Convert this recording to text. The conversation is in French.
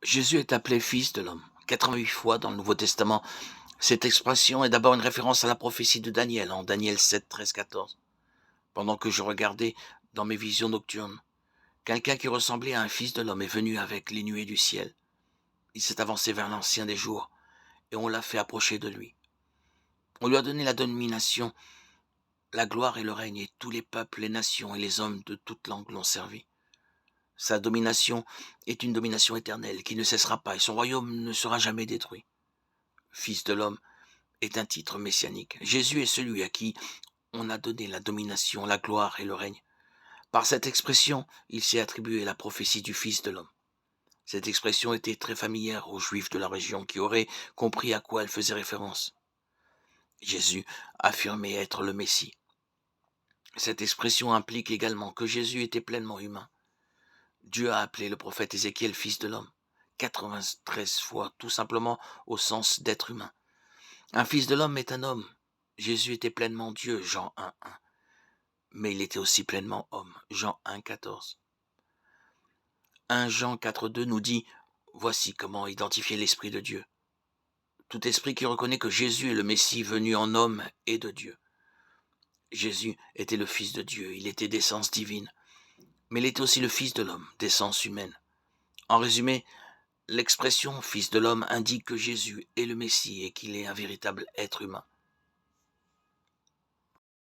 Jésus est appelé Fils de l'homme. 88 fois dans le Nouveau Testament, cette expression est d'abord une référence à la prophétie de Daniel, en Daniel 7, 13, 14. Pendant que je regardais dans mes visions nocturnes, quelqu'un qui ressemblait à un fils de l'homme est venu avec les nuées du ciel. Il s'est avancé vers l'Ancien des jours, et on l'a fait approcher de lui. On lui a donné la domination, la gloire et le règne, et tous les peuples, les nations et les hommes de toute langue l'ont servi. Sa domination est une domination éternelle qui ne cessera pas, et son royaume ne sera jamais détruit. Fils de l'homme est un titre messianique. Jésus est celui à qui on a donné la domination, la gloire et le règne. Par cette expression, il s'est attribué la prophétie du Fils de l'homme. Cette expression était très familière aux Juifs de la région qui auraient compris à quoi elle faisait référence. Jésus affirmait être le Messie. Cette expression implique également que Jésus était pleinement humain. Dieu a appelé le prophète Ézéchiel fils de l'homme 93 fois, tout simplement au sens d'être humain. Un fils de l'homme est un homme. Jésus était pleinement Dieu, Jean 1,1. Mais il était aussi pleinement homme, Jean 1,14. 1 Jean 4,2 nous dit « Voici comment identifier l'Esprit de Dieu. Tout esprit qui reconnaît que Jésus est le Messie venu en homme est de Dieu. » Jésus était le Fils de Dieu, il était d'essence divine, mais il était aussi le Fils de l'homme, d'essence humaine. En résumé, l'expression « Fils de l'homme » indique que Jésus est le Messie et qu'il est un véritable être humain.